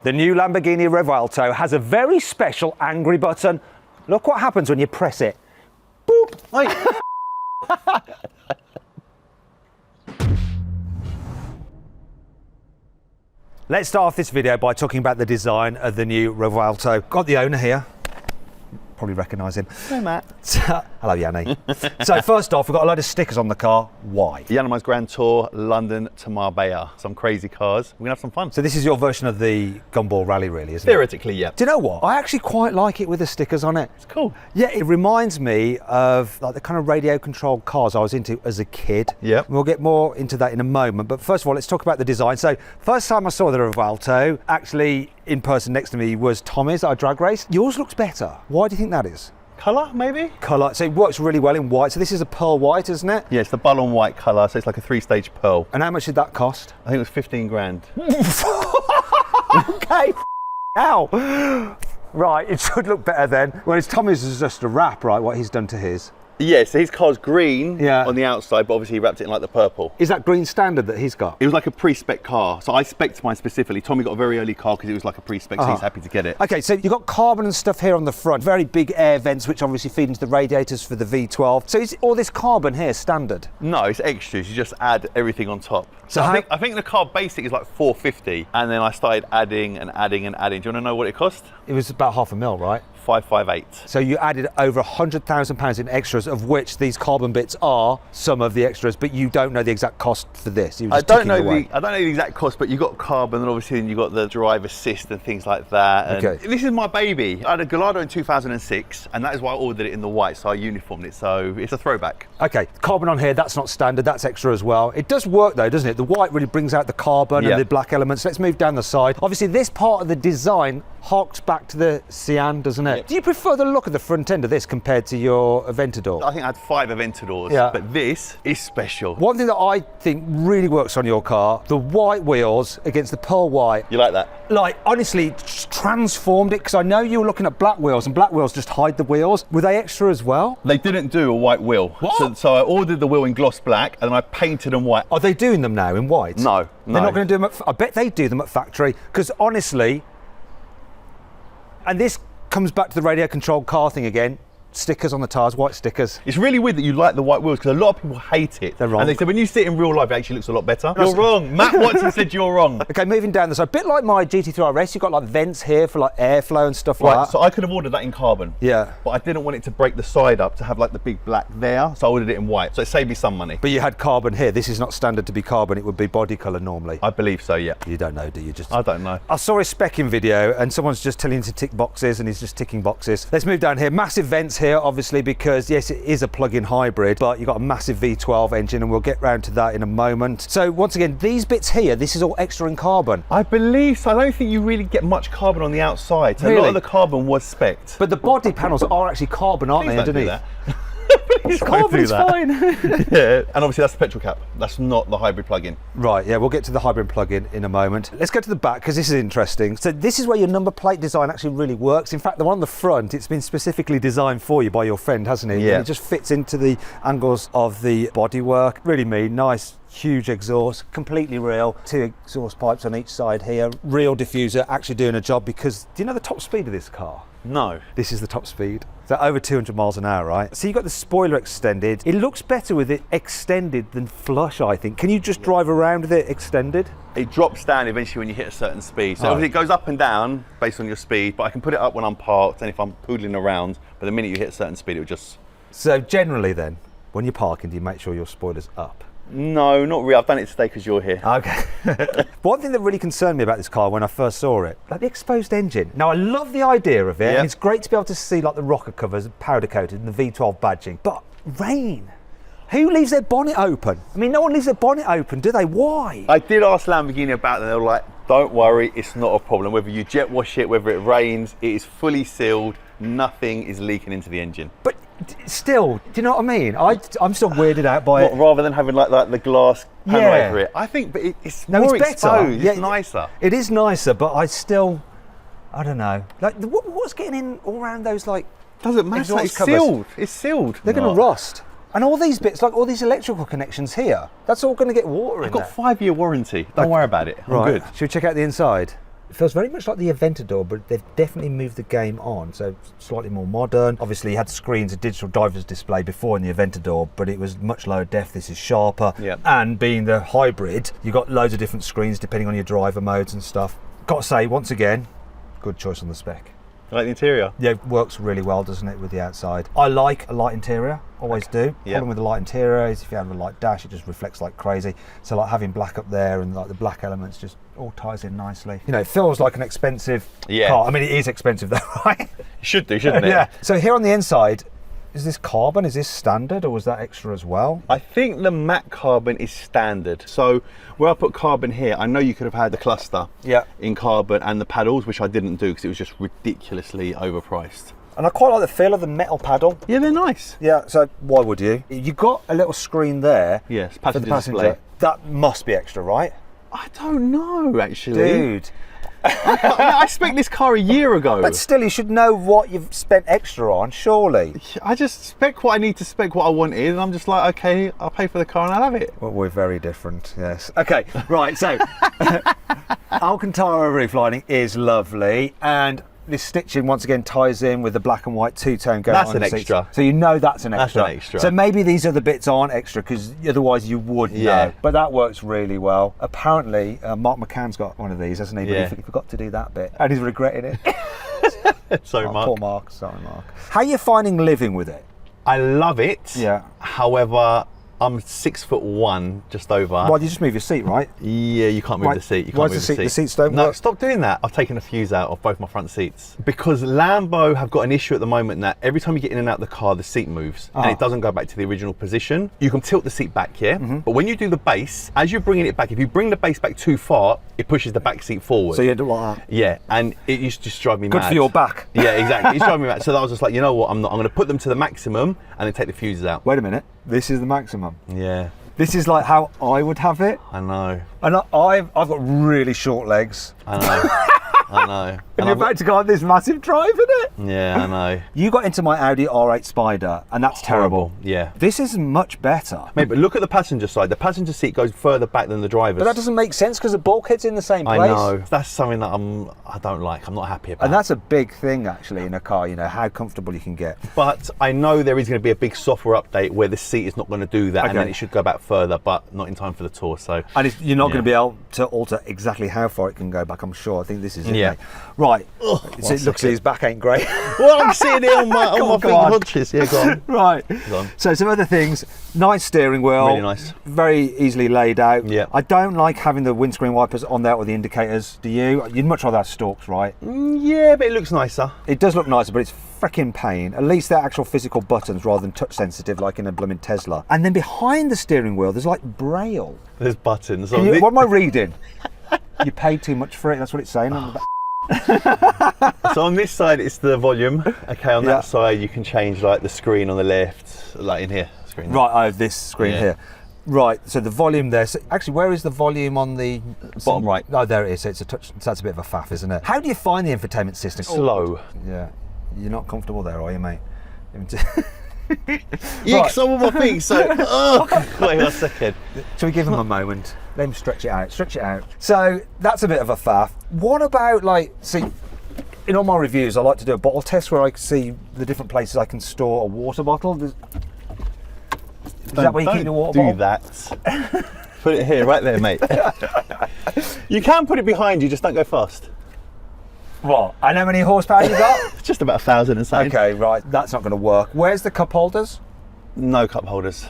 The new Lamborghini Revuelto has a very special angry button. Look what happens when you press it. Boop! Let's start off this video by talking about the design of the new Revuelto. Got the owner here. Probably recognise him. Hey, Matt. Hello, Yanni. So first off, we've got a load of stickers on the car. Why? Yiannimize Grand Tour, London to Marbella. Some crazy cars. We're gonna have some fun. So this is your version of the Gumball Rally, really, isn't it? Theoretically, yeah. Do you know what? I actually quite like it with the stickers on it. It's cool. Yeah, it reminds me of like the kind of radio-controlled cars I was into as a kid. Yeah. We'll get more into that in a moment. But first of all, let's talk about the design. So first time I saw the Revuelto, actually in person next to me was Tommy's that I drag raced. Yours looks better. Why do you think that is? Colour, maybe? Colour. So it works really well in white. So this is a pearl white, isn't it? Yeah, it's the Bull on white colour, so it's like a 3-stage pearl. And how much did that cost? I think it was 15 grand. Okay. Ow. Right, it should look better then. Whereas Tommy's is just a wrap, right, what he's done to his. Yeah, so his car's green Yeah. on the outside, but obviously he wrapped it in like the purple. Is that green standard that he's got? It was like a pre-spec car, so I spec'd mine specifically. Tommy got a very early car because it was like a pre-spec, so he's happy to get it. Okay, so you've got carbon and stuff here on the front, very big air vents which obviously feed into the radiators for the V12. So is all this carbon here standard? No, it's extras. You just add everything on top. So I think the car basic is like 450, and then I started adding and adding and adding. Do you want to know what it cost? It was about $500,000, right? 558. So you added over £100,000 in extras, of which these carbon bits are some of the extras, but you don't know the exact cost for this. You were just I don't know ticking the exact cost, but you got carbon, and obviously you got the drive assist and things like that. And Okay. this is my baby. I had a Gallardo in 2006, and that is why I ordered it in the white, so I uniformed it. So it's a throwback. Okay, carbon on here, that's not standard, that's extra as well. It does work though, doesn't it? The white really brings out the carbon Yeah. and the black elements. Let's move down the side. Obviously this part of the design harks back to the Cyan, doesn't it? Yep. Do you prefer the look of the front end of this compared to your Aventador? I think I had 5 Aventadors, Yeah. but this is special. One thing that I think really works on your car, the white wheels against the pearl white. You like that? Like, honestly, transformed it, because I know you were looking at black wheels, and black wheels just hide the wheels. Were they extra as well? They didn't do a white wheel. What? So I ordered the wheel in gloss black, and then I painted them white. Are they doing them now in white? No, They're not going to do them I bet they do them at factory, because honestly, and this comes back to the radio controlled car thing again, stickers on the tyres, white stickers. It's really weird that you like the white wheels, because a lot of people hate it. They're wrong. And they said when you see it in real life, it actually looks a lot better. You're wrong. Matt Watson said you're wrong. Okay, moving down the side, a bit like my GT3 RS, you've got like vents here for like airflow and stuff like Right, that. so I could have ordered that in carbon. Yeah. But I didn't want it to break the side up to have like the big black there, so I ordered it in white. So it saved me some money. But you had carbon here. This is not standard to be carbon, it would be body colour normally. I believe so, yeah. You don't know, do you? Just I don't know. I saw his specking video and someone's just telling him to tick boxes and he's just ticking boxes. Let's move down here. Massive vents here, obviously, because yes, it is a plug-in hybrid, but you've got a massive V12 engine and we'll get round to that in a moment. So once again, these bits here, this is all extra in carbon. I believe so. I don't think you really get much carbon on the outside. So a lot Really? of the carbon was spec'd. But the body panels are actually carbon, aren't Please they, don't do underneath? that. It's carbon, it's fine. Yeah, and obviously that's the petrol cap. That's not the hybrid plug-in. Right, yeah, we'll get to the hybrid plug-in in a moment. Let's go to the back, because this is interesting. So this is where your number plate design actually really works. In fact, the one on the front, it's been specifically designed for you by your friend, hasn't it? Yeah. And it just fits into the angles of the bodywork. Really mean, nice, huge exhaust, completely real. 2 exhaust pipes on each side here. Real diffuser, actually doing a job, because do you know the top speed of this car? No. This is the top speed. So over 200 miles an hour, right? So you've got the spoiler extended. It looks better with it extended than flush, I think. Can you just drive around with it extended? It drops down eventually when you hit a certain speed. So obviously it goes up and down based on your speed, but I can put it up when I'm parked and if I'm poodling around, but the minute you hit a certain speed, it would just... So generally then, when you're parking, do you make sure your spoiler's up? No, not really. I've done it today because you're here. Okay. One thing that really concerned me about this car when I first saw it, like the exposed engine. Now I love the idea of it, Yeah. and it's great to be able to see like the rocker covers, powder coated, and the V12 badging, but rain. Who leaves their bonnet open? I mean, no one leaves their bonnet open, do they? Why? I did ask Lamborghini about it and they were like, don't worry, it's not a problem. Whether you jet wash it, whether it rains, it is fully sealed, nothing is leaking into the engine. But still, do you know what I mean? I'm still weirded out by it. Rather than having like the glass panel Yeah. over it. I think but it's No, more it's better. exposed, Yeah, it's nicer. It is nicer, but I don't know. Like, what's getting in all around those, like, Doesn't matter, exhaust it's covers? sealed. It's sealed. They're going to rust. And all these bits, like all these electrical connections here, that's all going to get water in I've got there. a 5-year warranty. Don't worry about it. I'm good. Should we check out the inside? It feels very much like the Aventador, but they've definitely moved the game on, so slightly more modern. Obviously, you had screens, a digital driver's display before in the Aventador, but it was much lower def. This is sharper. Yep. And being the hybrid, you've got loads of different screens depending on your driver modes and stuff. Got to say, once again, good choice on the spec. Like the interior? Yeah, it works really well, doesn't it, with the outside. I like a light interior, always do. Yep. Problem with the light interior is if you have a light dash, it just reflects like crazy. So like having black up there and like the black elements just all ties in nicely. You know, it feels like an expensive car. I mean, it is expensive though, right? It should do, shouldn't it? Yeah. So here on the inside, is this carbon? Is this standard or was that extra as well? I think the matte carbon is standard. So where I put carbon here, I know you could have had the cluster in carbon and the paddles, which I didn't do because it was just ridiculously overpriced. And I quite like the feel of the metal paddle. Yeah, they're nice. Yeah, so why would you? You got a little screen there. Yes, for the passenger display. That must be extra, right? I don't know, actually. Dude. I spec'd this car a year ago. But still, you should know what you've spent extra on, surely. I just spec what I need to spec what I wanted, and I'm just like, okay, I'll pay for the car and I'll have it. Well, we're very different, yes. Okay, right, so Alcantara roof lining is lovely, and this stitching once again ties in with the black and white two-tone going That's on an the seats. extra. So you know that's an extra. That's an extra. So maybe these other bits aren't extra because otherwise you would know. But that works really well. Apparently, Mark McCann's got one of these, hasn't he? But he forgot to do that bit, and he's regretting it. So Mark. Poor Mark. Sorry, Mark. How are you finding living with it? I love it. Yeah. However, I'm 6'1", just over. Well, you just move your seat, right? Yeah, you can't move the seat. You can't Why move does the seats don't No, work? stop doing that. I've taken a fuse out of both my front seats because Lambo have got an issue at the moment that every time you get in and out of the car, the seat moves and it doesn't go back to the original position. You can tilt the seat back here, but when you do the base, as you're bringing it back, if you bring the base back too far, it pushes the back seat forward. So you end up like that. Yeah, and it used to just drive me mad. Good for your back. Yeah, exactly. It's driving me mad. So I was just like, you know what? I'm going to put them to the maximum and then take the fuses out. Wait a minute. This is the maximum. Yeah. This is like how I would have it. I know. And I've got really short legs. I know. I know. And you're about to go on this massive drive, isn't it? Yeah, I know. You got into my Audi R8 Spider, and that's terrible. Yeah. This is much better. Mate, but look at the passenger side. The passenger seat goes further back than the driver's. But that doesn't make sense because the bulkhead's in the same place. I know. That's something that I don't like. I'm not happy about. And that's a big thing, actually, in a car, you know, how comfortable you can get. But I know there is going to be a big software update where the seat is not going to do that, and then it should go back further, but not in time for the tour. So. And you're not going to be able to alter exactly how far it can go back, I'm sure. I think this is it. Yeah. Right. So it looks like his back ain't great. Well, I'm sitting here on my finger hunches. Yeah, go on. Right. Go on. So some other things. Nice steering wheel. Really nice. Very easily laid out. Yeah. I don't like having the windscreen wipers on there or the indicators. Do you? You'd much rather have stalks, right? Yeah, but it looks nicer. It does look nicer, but it's freaking pain. At least they're actual physical buttons rather than touch sensitive like in a blooming Tesla. And then behind the steering wheel, there's like braille. There's buttons. What am I reading? You paid too much for it. That's what it's saying on the back. So on this side it's the volume. Okay, on that side you can change like the screen on the left, like in here. Screen. Right, I have this screen here. Right, so the volume there. So actually, where is the volume on the bottom right? Oh, there it is. So it's a touch. So that's a bit of a faff, isn't it? How do you find the infotainment system? Slow. Yeah, you're not comfortable there, are you, mate? Yeah, because I'm on my feet, so wait a second. Shall we give him a moment? Let him stretch it out. Stretch it out. So that's a bit of a faff. What about, like, see, in all my reviews, I like to do a bottle test where I can see the different places I can store a water bottle. Is that where you keep the water bottle? Do that. Put it here, right there, mate. You can put it behind you, just don't go fast. What? And how many horsepower you got? Just about 1,000 and something. Okay, right. That's not going to work. Where's the cup holders? No cup holders.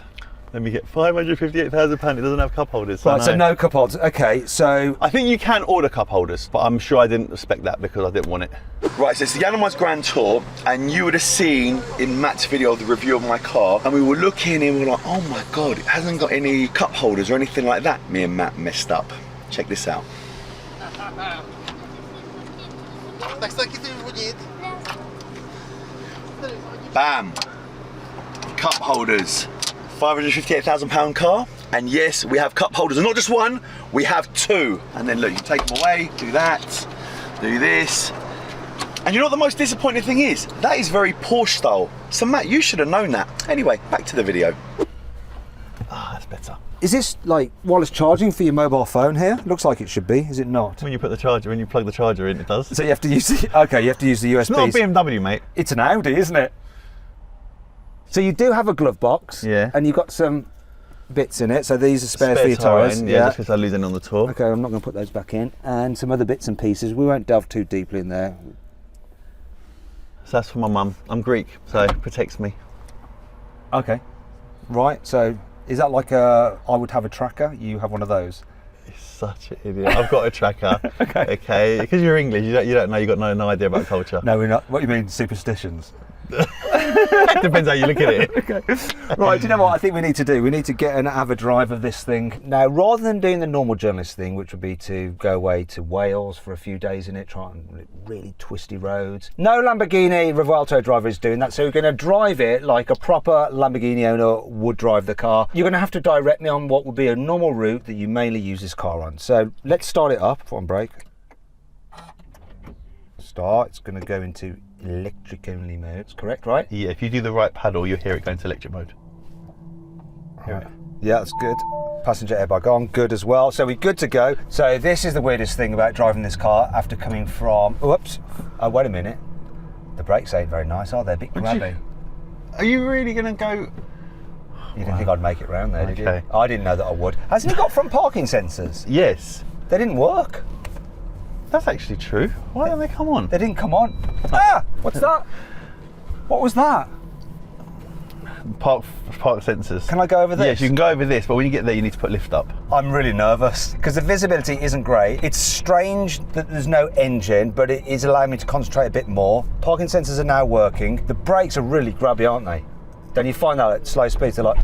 Let me get £558,000. It doesn't have cup holders. Right, so no cup holders. Okay, so I think you can order cup holders, but I'm sure I didn't respect that because I didn't want it. Right, so it's the Yiannimize Grand Tour, and you would have seen in Matt's video the review of my car, and we were looking and we were like, oh my god, it hasn't got any cup holders or anything like that. Me and Matt messed up. Check this out. Bam! Cup holders. £558,000 car, and yes, we have cup holders, and not just one, we have two. And then look, you take them away, do that, do this. And you know what the most disappointing thing is? That is very Porsche style. So Matt, you should have known that. Anyway, back to the video. Ah, that's better. Is this like wireless charging for your mobile phone here? Looks like it should be, is it not? When you put the charger, when you plug the charger in, it does. So you have to use the, okay, you have to use the USB. It's not a BMW, mate. It's an Audi, isn't it? So you do have a glove box. Yeah. And you've got some bits in it. So these are spares for your tyres. Yeah, just because I lose any on the tour. Okay, I'm not going to put those back in. And some other bits and pieces. We won't delve too deeply in there. So that's for my mum. I'm Greek, so it protects me. Okay. Right, so is that like a, I would have a tracker, you have one of those? You're such an idiot. I've got a tracker. Okay. Because you're English, you don't know, you've got no idea about culture. No, we're not. What do you mean, superstitions? Depends how you look at it. Okay. Right, do you know what I think we need to do? We need to get an avid drive of this thing. Now, rather than doing the normal journalist thing, which would be to go away to Wales for a few days in it, try on really twisty roads. No Lamborghini Revuelto driver is doing that, so we're going to drive it like a proper Lamborghini owner would drive the car. You're going to have to direct me on what would be a normal route that you mainly use this car on. So let's start it up. Put on brake. Start. It's going to go into electric only modes, correct, right? Yeah, if you do the right paddle, you'll hear it go into electric mode. Right. Yeah, that's good. Passenger airbag on, good as well. So we're good to go. So this is the weirdest thing about driving this car after coming from, whoops, oh, wait a minute. The brakes ain't very nice, are they? A bit grabby. Are you really going to go? You didn't think I'd make it round there, did Okay. you? I didn't know that I would. Hasn't it got front parking sensors? Yes. They didn't work. That's actually true. Why don't they come on? They didn't come on. Ah! What's that? What was that? Park sensors. Can I go over this? Yes, you can go over this, but when you get there, you need to put lift up. I'm really nervous because the visibility isn't great. It's strange that there's no engine, but it is allowing me to concentrate a bit more. Parking sensors are now working. The brakes are really grabby, aren't they? Then you find that at slow speeds, they're like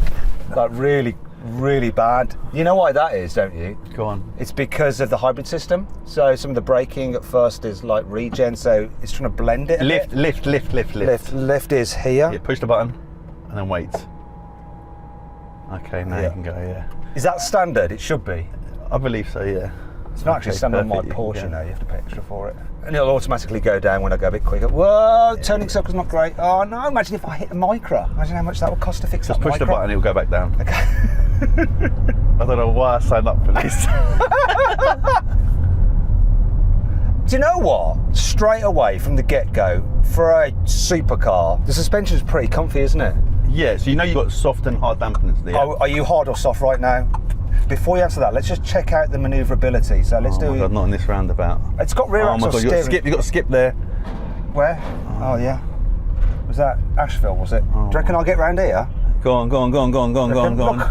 really, really bad. You know why that is, don't you? Go on. It's because of the hybrid system. So some of the braking at first is like regen, so it's trying to blend it a bit. Lift is here. Yeah, push the button and then wait. Okay, now you can go, yeah. Is that standard? It should be. I believe so, yeah. It's not actually standard on my perfect, Porsche, yeah. You know, you have to pay extra for it. And it'll automatically go down when I go a bit quicker. Whoa, turning circle's not great. Oh no, imagine if I hit a micro. Imagine how much that would cost to fix that Just push the button, it'll go back down. Okay. I don't know why I signed up for this. Do you know what? Straight away from the get-go, for a supercar, the suspension's pretty comfy, isn't it? Yeah, so you know you've got soft and hard dampeners there. Are you hard or soft right now? Before you answer that, let's just check out the manoeuvrability. So let's do. Oh my God, not in this roundabout. It's got rear axle steering. You got to skip there. Where? Oh yeah. Was that Asheville? Was it? Do you reckon I'll get round here? Go on.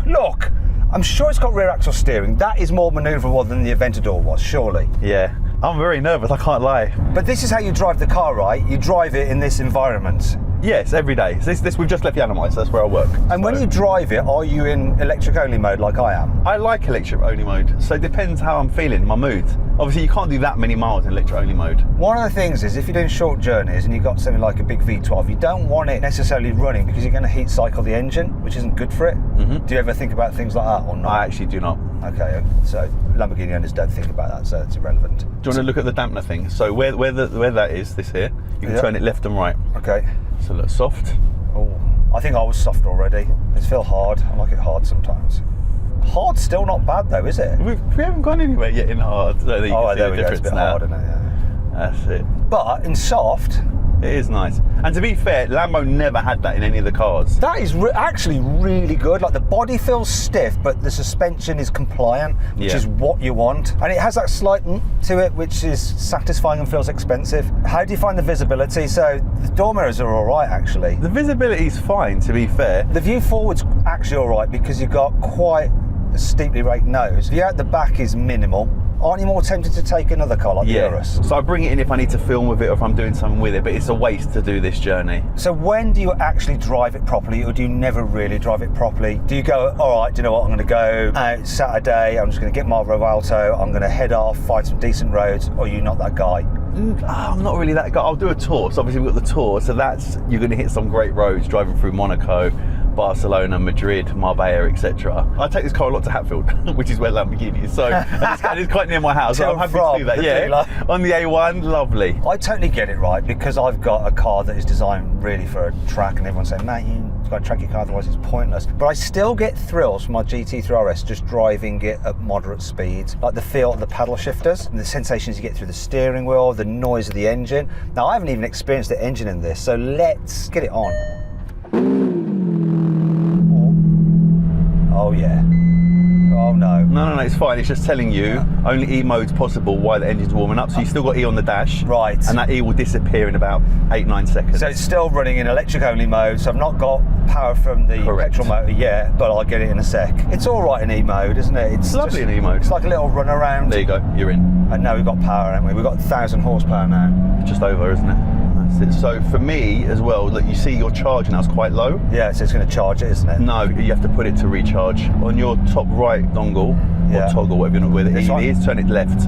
Look. I'm sure it's got rear axle steering. That is more manoeuvrable than the Aventador was, surely. Yeah. I'm very nervous, I can't lie. But this is how you drive the car, right? You drive it in this environment. Yes, every day. This we've just left Yiannimize, so that's where I work. And when you drive it, are you in electric only mode like I am? I like electric only mode, so it depends how I'm feeling, my mood. Obviously you can't do that many miles in electric only mode. One of the things is if you're doing short journeys and you've got something like a big V12, you don't want it necessarily running because you're going to heat cycle the engine, which isn't good for it. Mm-hmm. Do you ever think about things like that or not? I actually do not. Okay, so Lamborghini owners don't think about that, so it's irrelevant. Do you want to look at the dampener thing? So where that is, this here, you can turn it left and right. Okay. So look, soft. Oh, I think I was soft already. It's feel hard. I like it hard sometimes. Hard's still not bad though, is it? We haven't gone anywhere yet in hard. So there you can see there the we go. It's a bit now. hard, isn't it? Yeah. That's it. But in soft, it is nice. And to be fair, Lambo never had that in any of the cars. that is actually really good. Like the body feels stiff, but the suspension is compliant, which is what you want. And it has that slight to it, which is satisfying and feels expensive. How do you find the visibility? So the door mirrors are all right, actually. The visibility's fine, to be fair. The view forward's actually all right because you've got quite a steeply raked nose. The out the back is minimal. Aren't you more tempted to take another car like the Urus? So I bring it in if I need to film with it or if I'm doing something with it, but it's a waste to do this journey. So when do you actually drive it properly, or do you never really drive it properly? Do you go, all right, do you know what, I'm going to go out Saturday, I'm just going to get my Revuelto, I'm going to head off, find some decent roads, or are you not that guy? I'm not really that guy. I'll do a tour. So obviously we've got the tour, so that's, you're going to hit some great roads driving through Monaco, Barcelona, Madrid, Marbella, etc. I take this car a lot to Hatfield, which is where Lamborghini is. So and it's quite near my house. So I'm happy to do that. Yeah, on the A1, lovely. I totally get it, right, because I've got a car that is designed really for a track, and everyone's saying, mate, you've got to track your car, otherwise it's pointless. But I still get thrills from my GT3 RS just driving it at moderate speeds, like the feel of the paddle shifters, and the sensations you get through the steering wheel, the noise of the engine. Now, I haven't even experienced the engine in this, so let's get it on. Oh yeah. Oh no. No, it's fine. It's just telling you only E mode's possible while the engine's warming up. So you've still got E on the dash. Right. And that E will disappear in about 8-9 seconds. So it's still running in electric only mode, so I've not got power from the petrol motor yet, but I'll get it in a sec. It's all right in E mode, isn't it? It's lovely just, in E mode. It's like a little run around. There you go, you're in. And now we've got power, haven't we? We've got 1,000 horsepower now. Just over, isn't it? That's it. So for me as well, look, you see your charge now is quite low. Yeah, so it's going to charge it, isn't it? No, you have to put it to recharge. On your top right dongle, or toggle, whatever you know where the E is, turn it left.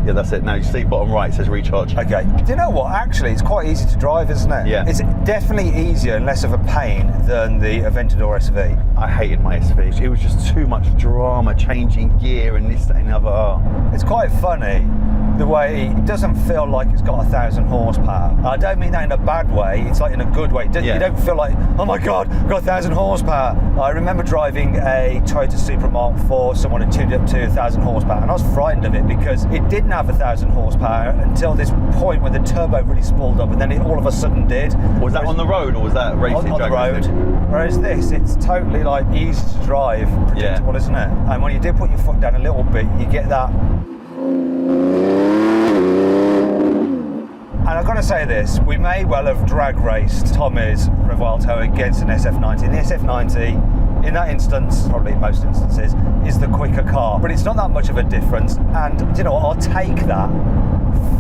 Yeah, that's it. Now you see bottom right, it says recharge. Okay. Do you know what? Actually, it's quite easy to drive, isn't it? Yeah. It's definitely easier and less of a pain than the Aventador SV. I hated my SV. It was just too much drama, changing gear and this, that and the other. It's quite funny the way it doesn't feel like it's got 1,000 horsepower. I don't mean that in a bad way, it's like in a good way. You don't feel like, oh my God, I've got 1,000 horsepower. I remember driving a Toyota Supra Mark IV, someone had tuned it up to 1,000 horsepower, and I was frightened of it because it didn't have 1,000 horsepower until this point where the turbo really spooled up, and then it all of a sudden did. Was that on the road or was that racing? On the road. Whereas this, it's totally like easy to drive, predictable, isn't it? And when you do put your foot down a little bit, you get that. And I've got to say this, we may well have drag raced Tommy's Revuelto against an SF90. And the SF90, in that instance, probably most instances, is the quicker car. But it's not that much of a difference. And you know what, I'll take that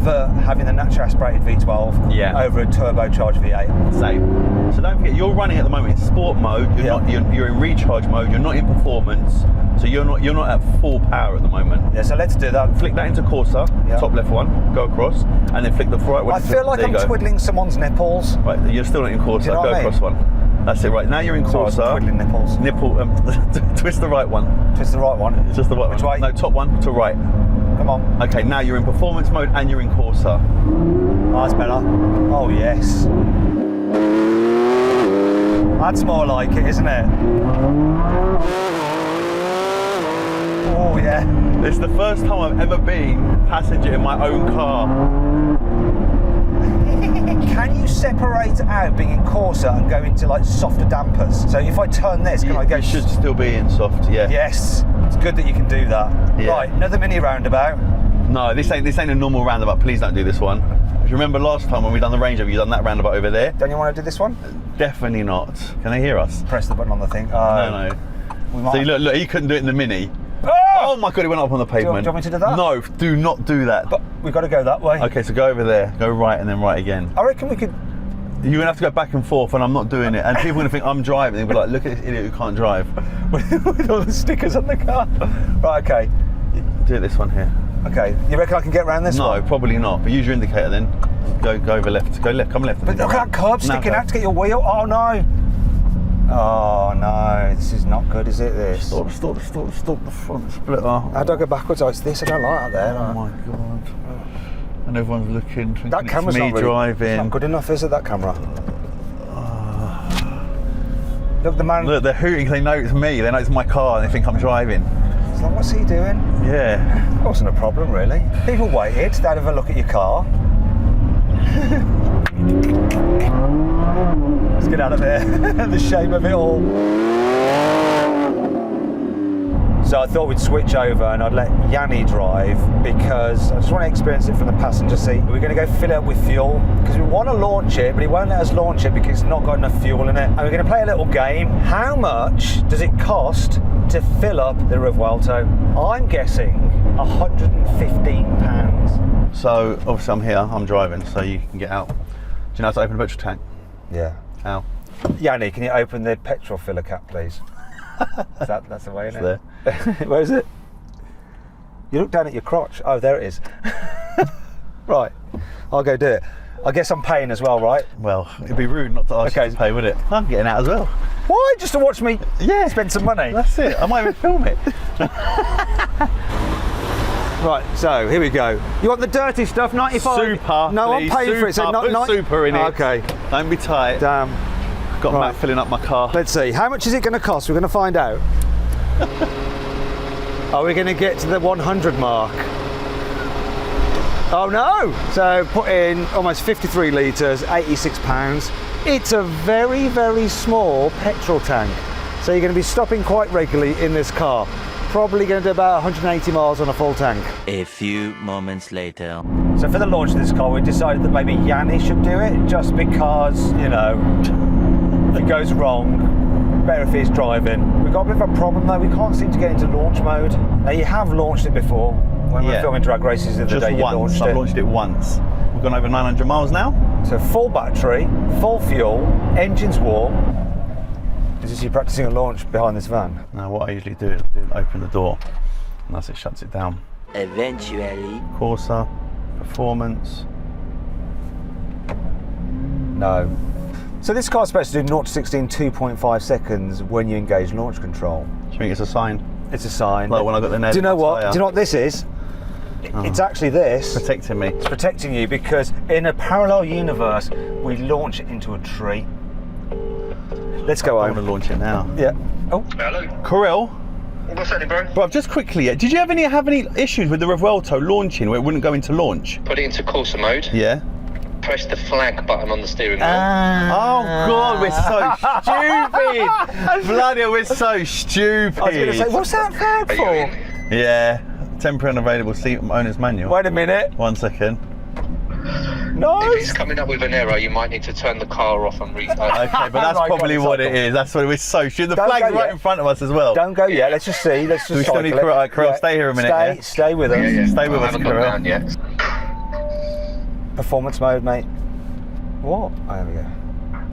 for having the naturally aspirated V12 over a turbocharged V8. Same. So don't forget, you're running at the moment in sport mode. You're in recharge mode. You're not in performance. So you're not at full power at the moment. Yeah. So let's do that. Flick that into Corsa. Top left one. Go across, and then flick the right one. I feel like I'm twiddling someone's nipples. Right. You're still not in Corsa. Do you know go across one. That's it. Right. Now you're in Corsa. Sorry, twiddling nipples. Twist the right one. Twist the right one. It's just the right one. Which way? No, top one to right. Come on. Okay, now you're in performance mode and you're in Corsa. Oh, that's better. Oh, yes. That's more like it, isn't it? Oh, yeah. It's the first time I've ever been passenger in my own car. Can you separate out being in Corsa and go into like softer dampers? So if I turn this, can I go? You should still be in soft, yeah. Yes, it's good that you can do that. Yeah. Right, another mini roundabout. No, this ain't a normal roundabout. Please don't do this one. If you remember last time when we done the Range Rover, you done that roundabout over there. Don't you want to do this one? Definitely not. Can they hear us? Press the button on the thing. No. See, look, he couldn't do it in the Mini. Oh my God, it went up on the pavement. Do you want me to do that? No, do not do that. But we've got to go that way. Okay, so go over there, go right and then right again. I reckon we could... You're going to have to go back and forth and I'm not doing it. And people are going to think I'm driving. They'll be like, look at this idiot who can't drive. With all the stickers on the car. Right, okay. Do this one here. Okay, you reckon I can get around this one? No, probably not. But use your indicator then. Go over left. Go left, come left. But look at that curb sticking out to get your wheel. Oh no. Oh no, this is not good, is it, this? Stop the front splitter. How do I go backwards? Oh, it's this, I don't like that there. Oh my God. And everyone's looking, thinking that camera's it's me not really, driving. It's not good enough, is it, that camera? Look, the man... Look, they're hooting because they know it's me. They know it's my car and they think I'm driving. It's like, what's he doing? Yeah. That wasn't a problem, really. People waited, they'd have a look at your car. Let's get out of here. The shame of it all. So I thought we'd switch over and I'd let Yanni drive because I just want to experience it from the passenger seat. We're going to go fill it up with fuel because we want to launch it, but he won't let us launch it because it's not got enough fuel in it. And we're going to play a little game. How much does it cost to fill up the Revuelto? I'm guessing £115. So obviously I'm here, I'm driving, so you can get out. Do you know how to open a petrol tank? Yeah. How? Yanni, can you open the petrol filler cap, please? That's the way, isn't it? Where is it? You look down at your crotch. Oh, there it is. Right, I'll go do it. I guess I'm paying as well, right? Well, it'd be rude not to ask you to pay, would it? I'm getting out as well. Why? Just to watch me spend some money? That's it. I might even film it. Right, so here we go. You want the dirty stuff, 95? Super, No, please. I'm paying for it. So Put super in it. Okay. Don't be tight. Damn. Got Matt filling up my car. Let's see. How much is it going to cost? We're going to find out. Are we going to get to the 100 mark? Oh no! So put in almost 53 litres, £86. It's a very, very small petrol tank. So you're going to be stopping quite regularly in this car. Probably going to do about 180 miles on a full tank. A few moments later. So for the launch of this car, we decided that maybe Yanni should do it, just because, you know, if it goes wrong, better if he's driving. We've got a bit of a problem though, we can't seem to get into launch mode. Now you have launched it before. When we were filming drag races the other day, you launched it. I've launched it once. We've gone over 900 miles now. So full battery, full fuel, engine's warm. Is this you practicing a launch behind this van? Now what I usually do is open the door and as it shuts it down. Eventually. Corsa, performance. No. So this car's supposed to do 0 to 60 in 2.5 seconds when you engage launch control. Do you think it's a sign? It's a sign. Like when I got the ned. Do you know what? Do you know what this is? It's actually this. Protecting me. It's protecting you because in a parallel universe, we launch it into a tree. Let's go I home. want to launch it now. Yeah. Oh. Hello. Kirill, What's happening, bro? bro, just quickly, did you have any issues with the Revuelto launching where it wouldn't go into launch? Put it into Corsa mode. Yeah. Press the flag button on the steering wheel. Oh God, we're so stupid! Bloody hell, we're so stupid. I was going to say, what's that flag Are you for? Oh, Yeah, temporary unavailable seat owner's manual. Wait a minute. 1 second. No. If it's coming up with an error, you might need to turn the car off and restart. Okay, but that's Right, probably got it, what it cycle. is. That's what we're so stupid. The Don't flag's go right yet. in front of us as well. Don't go yet. Let's just see. Let's just we still need Kirill, stay here a minute. Stay with us. Stay with I us, haven't gone Kirill. down yet. Performance mode, mate. What? Oh, there we go.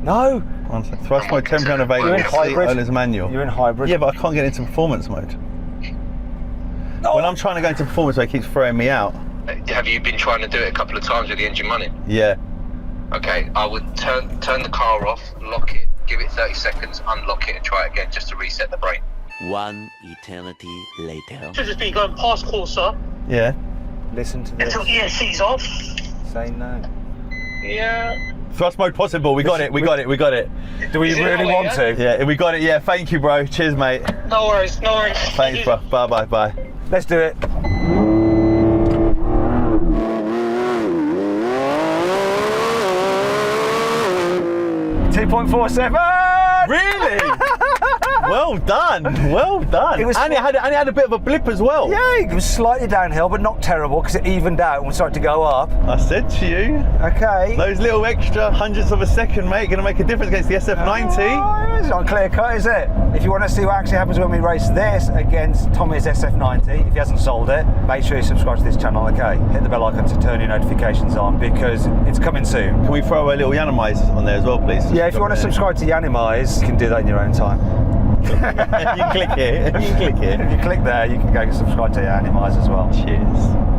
No. 1 second. Thrust mode, temporary unavailable You're in seat hybrid. owner's manual. You're in hybrid. Yeah, but I can't get into performance mode. Oh. When I'm trying to go into performance mode, it keeps throwing me out. Have you been trying to do it a couple of times with the engine running? Yeah. Okay, I would turn the car off, lock it, give it 30 seconds, unlock it and try it again just to reset the brain. One eternity later. Should just be going past Corsa Yeah. Listen to this. until ESC's off. Say no. Yeah. Thrust mode possible. We got it. We got it. We got it. Do we Is it really that way, want yeah? to? Yeah, we got it. Yeah. Thank you, bro. Cheers, mate. No worries, no worries. Thanks, bro. Bye, bye, bye. Let's do it. .47. Really? Well done. Well done. It was and it had a bit of a blip as well. Yeah, it was slightly downhill, but not terrible because it evened out and we started to go up. I said to you, Okay. those little extra hundredths of a second, mate, going to make a difference against the SF90. Oh, it's not clear cut, is it? If you want to see what actually happens when we race this against Tommy's SF90, if he hasn't sold it, make sure you subscribe to this channel, okay? Hit the bell icon to turn your notifications on because it's coming soon. Can we throw a little Yiannimize on there as well, please? Yeah, if you want to subscribe to Yiannimize, you can do that in your own time. you can click here. You can click here. If you click there, you can go subscribe to Yiannimize as well. Cheers.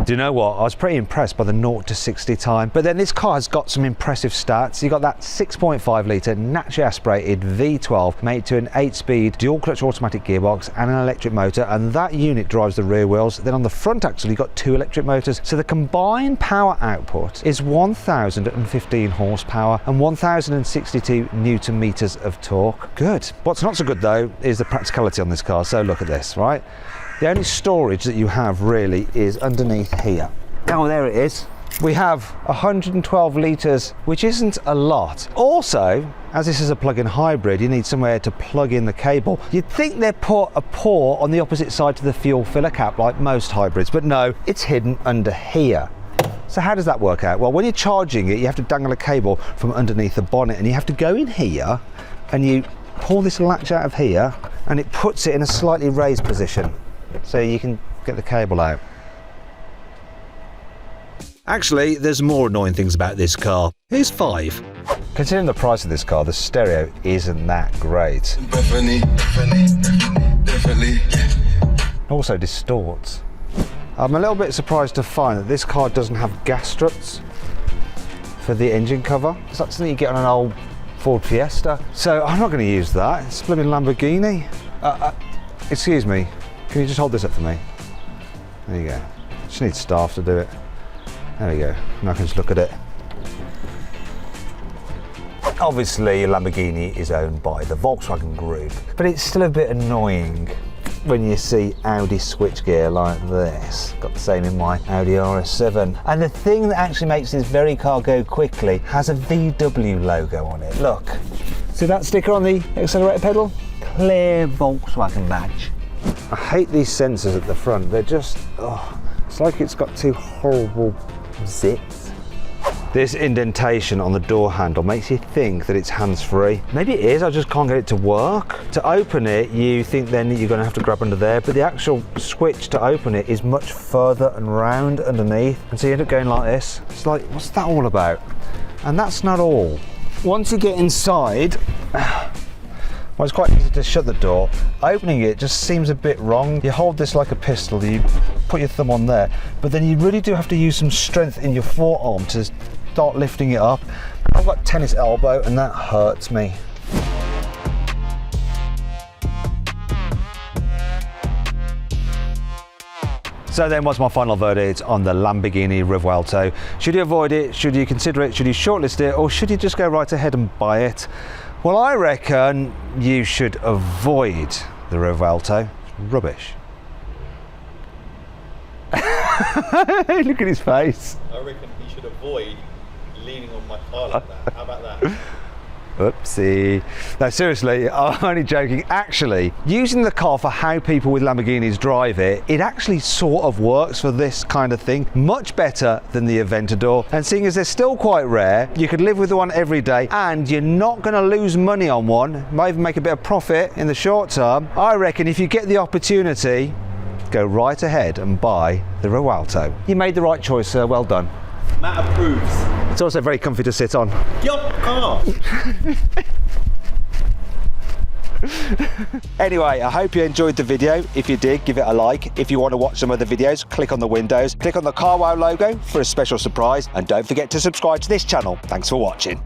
Do you know what? I was pretty impressed by the 0 to 60 time, but then this car has got some impressive stats. You got that 6.5 litre naturally aspirated V12 made to an 8-speed dual clutch automatic gearbox and an electric motor, and that unit drives the rear wheels. Then on the front axle, you've got 2 electric motors. So the combined power output is 1,015 horsepower and 1,062 newton meters of torque. Good. What's not so good though is the practicality on this car. So look at this, right? The only storage that you have really is underneath here. Oh, there it is. We have 112 litres, which isn't a lot. Also, as this is a plug-in hybrid, you need somewhere to plug in the cable. You'd think they'd put a port on the opposite side to the fuel filler cap like most hybrids, but no, it's hidden under here. So how does that work out? Well, when you're charging it, you have to dangle a cable from underneath the bonnet, and you have to go in here and you pull this latch out of here and it puts it in a slightly raised position. So you can get the cable out. Actually, there's more annoying things about this car. Here's 5. Considering the price of this car, the stereo isn't that great. Definitely. Also distorts. I'm a little bit surprised to find that this car doesn't have gas struts. for the engine cover. It's like something you get on an old Ford Fiesta. So I'm not going to use that. It's a blooming Lamborghini. Excuse me, can you just hold this up for me? There you go. Just need staff to do it. There we go. Now I can just look at it. Obviously, Lamborghini is owned by the Volkswagen Group, but it's still a bit annoying when you see Audi switchgear like this. Got the same in my Audi RS7. And the thing that actually makes this very car go quickly has a VW logo on it. Look, see that sticker on the accelerator pedal? Clear Volkswagen badge. I hate these sensors at the front. They're just, it's like it's got two horrible zips. This indentation on the door handle makes you think that it's hands-free. Maybe it is, I just can't get it to work. To open it, you think then you're going to have to grab under there, but the actual switch to open it is much further and round underneath. And so you end up going like this. It's like, what's that all about? And that's not all. Once you get inside, well, it's quite easy to shut the door. Opening it just seems a bit wrong. You hold this like a pistol, you put your thumb on there, but then you really do have to use some strength in your forearm to start lifting it up. I've got tennis elbow and that hurts me. So then what's my final verdict on the Lamborghini Revuelto? Should you avoid it? Should you consider it? Should you shortlist it? Or should you just go right ahead and buy it? Well, I reckon you should avoid the Revuelto. It's rubbish. Look at his face. I reckon he should avoid leaning on my car like that. How about that? Oopsie. No, seriously, I'm only joking. Actually, using the car for how people with Lamborghinis drive it, it actually sort of works for this kind of thing. Much better than the Aventador. And seeing as they're still quite rare, you could live with one every day and you're not going to lose money on one. Might even make a bit of profit in the short term. I reckon if you get the opportunity, go right ahead and buy the Revuelto. You made the right choice, sir. Well done. Matt approves. It's also very comfy to sit on. Your car. Anyway, I hope you enjoyed the video. If you did, give it a like. If you want to watch some other videos, click on the windows. Click on the CarWow logo for a special surprise. And don't forget to subscribe to this channel. Thanks for watching.